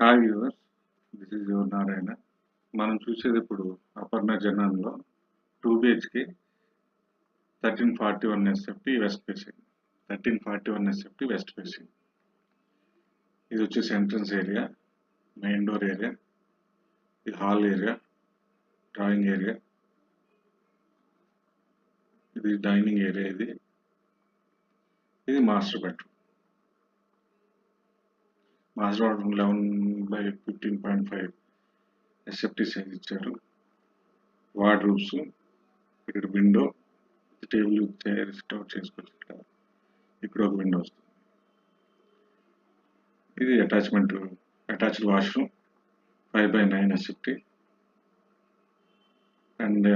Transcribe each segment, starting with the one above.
Hi viewers, this is your Narayana. మనం చూసేది ఇప్పుడు అపర్ణ జనాన్లో 2 BHK 1341 SFT west facing. 1341 SFT west facing. ఇది వచ్చేసి entrance area, main door area, ఇది హాల్ ఏరియా, డ్రాయింగ్ ఏరియా, ఇది డైనింగ్ ఏరియా, ఇది master bedroom. Master bedroom 11/15.5 SFT size ఇచ్చారు. వార్డ్రోబ్స్, ఇక్కడ విండో, టేబుల్ చైర్ స్టోర్ చేసుకోవచ్చు. ఇక్కడ ఒక విండో వస్తుంది. ఇది attached washroom 5/9 SFT and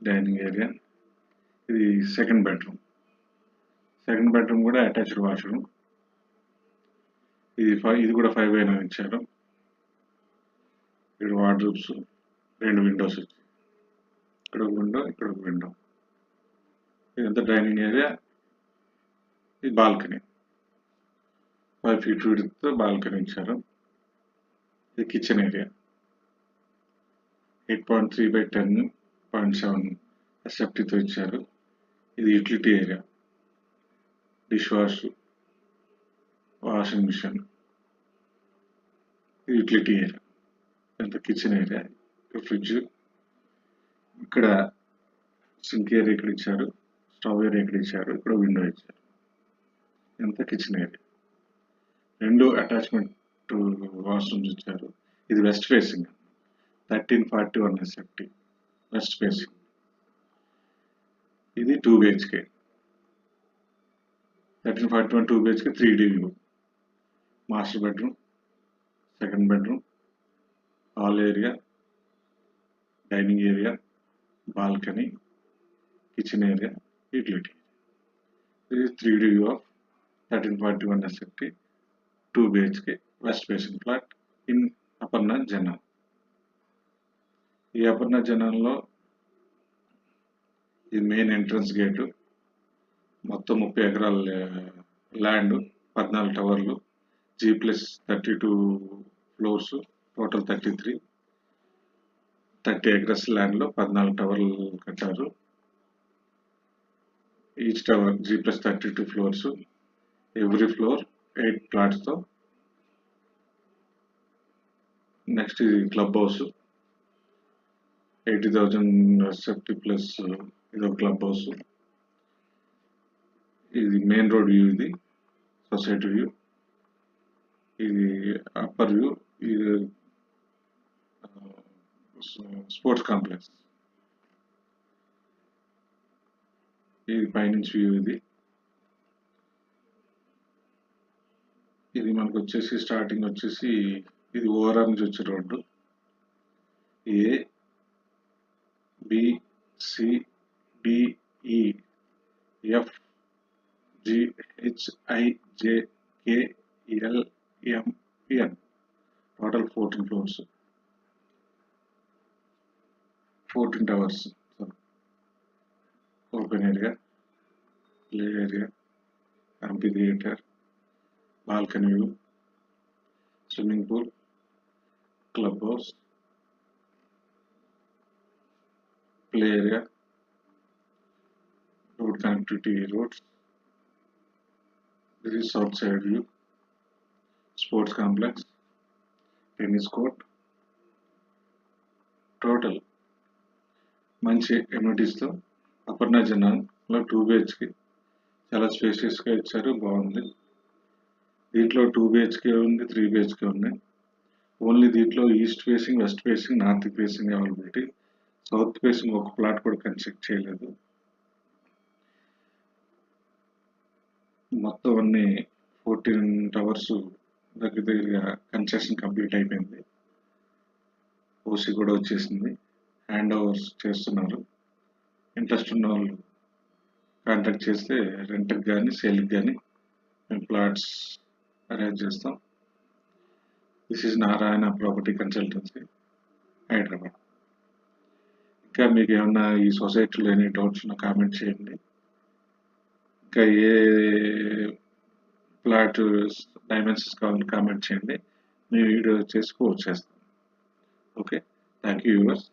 dining area. ఇది సెకండ్ బెడ్రూమ్ కూడా అటాచ్డ్ వాష్రూమ్. ఇది కూడా 5/9 ఇచ్చారు. ఇక్కడ వార్డ్రోబ్స్, 2 విండోస్ వచ్చాయి. ఇక్కడ ఒక విండో, ఇక్కడ ఒక విండో. ఇదంతా డైనింగ్ ఏరియా. ఇది బాల్కనీ, 5 feet విడ్త్ బాల్కనీ ఇచ్చారు. ఇది కిచెన్ ఏరియా, 8.3/10.7 SFTతో ఇచ్చారు. ఇది utility area, dish wash, washing machine. ఇది యూటిలిటీ ఏరియా. ఎంత కిచెన్ ఏరియా, ఫ్రిడ్జ్, ఇక్కడ సింక్ ఏరియా ఇక్కడ ఇచ్చారు, స్టవ్ ఏరియా ఇక్కడ ఇచ్చారు, ఇక్కడ విండో ఇచ్చారు. ఎంత కిచెన్ ఏరియా. 2 అటాచ్మెంట్ వాష్రూమ్స్ ఇచ్చారు. ఇది west facing, 1341 SFT west facing. ఇది 2 BHK 1341 2 BHK 3D view. Master bedroom, second bedroom, hall area, dining area, balcony, kitchen area, utility. ఇది 3D view of 1341 SFT 2 BHK west facing flat in Aparna Zenon. ఈ అపర్ణ జనాన్లో ఇది main entrance gate. మొత్తం 30 ఎకరాల land, 14 టవర్లు, G+32 floors, total 30 acres ల్యాండ్లో 14 టవర్లు కట్టారు. Each tower G+32 floors, every floor 8 ప్లాట్స్తో. నెక్స్ట్ ఇది క్లబ్ హౌస్, 80,000 SFT ప్లస్ ఇది ఒక క్లబ్ హౌస్. ఇది మెయిన్ రోడ్ వ్యూ, ఇది సొసైటీ వ్యూ, ఇది అప్పర్ వ్యూ, ఇది స్పోర్ట్స్ కాంప్లెక్స్. ఇది పైనుంచి వ్యూ. ఇది మనకు వచ్చేసి స్టార్టింగ్ వచ్చేసి ఇది ఓవరాల్ నుంచి వచ్చే road. ABCDEFGHIJKLMN total 14 floors, 14 towers. Open area, play area, theatre, balcony view, swimming pool, clubhouse, play area, road connectivity roads. This is south side view, sports complex, tennis court. Total మంచి ఎమ్యూనిటీస్తో అపర్ణ జనాన్లో 2 BHK చాలా స్పేషియస్గా ఇచ్చారు, బాగుంది. దీంట్లో 2 BHK ఉంది, 3 BHK ఉన్నాయి. Only దీంట్లో east facing, west facing, north facing availability. South facing ఒక ప్లాట్ కూడా కన్స్ట్రక్ట్ చేయలేదు. మొత్తం అన్ని 14 టవర్స్ దగ్గరగా కన్స్ట్రక్షన్ కంప్లీట్ అయిపోయింది. ఓసీ కూడా వచ్చేసింది. హ్యాండ్ ఓవర్స్ చేస్తున్నారు. ఇంట్రెస్ట్ ఉన్న వాళ్ళు కాంటాక్ట్ చేస్తే రెంట్కి కానీ సేల్కి కానీ మేము ప్లాట్స్ అరేంజ్ చేస్తాం. This is Narayana property consultancy, Hyderabad. ఇంకా మీకు ఏమన్నా ఈ సొసైటీలో ఎనీ డౌట్స్ ఉన్నా కామెంట్ చేయండి. ఇంకా ఏ ఫ్లాట్ డైమెన్షన్స్ కావాలని కామెంట్ చేయండి. నేను వీడియో చేసి పోస్ట్ చేస్తాను. Okay, thank you viewers.